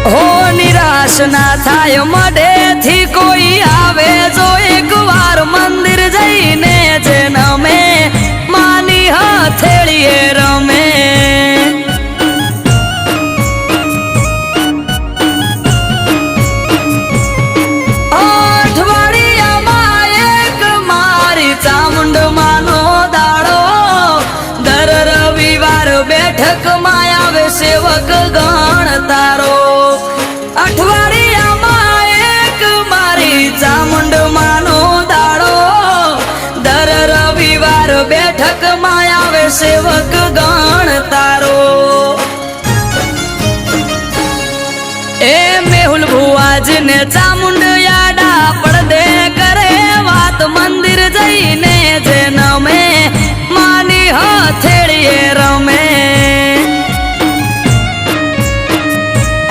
હો નિરાશ ના થાય મઢેથી કોઈ આવે જો એકવાર મંદિર જઈને જે નમે માની હથેળીએ રમે અઠવાડિયામાં એક મારી ચામુંડ માનો દાડો દર રવિવાર બેઠકમાં આવે સેવક ગણ તારો અઠવાડિયામાં એક મારી ચામુંડ માનો દાડો દર રવિવાર બેઠકમાં આવે સેવક ગણ તારો એ મેહુલ ભુવાજીને ચામુંડ યાડા પડદે કરે વાત મંદિર જઈને જે નમે માની હથેળીએ રમે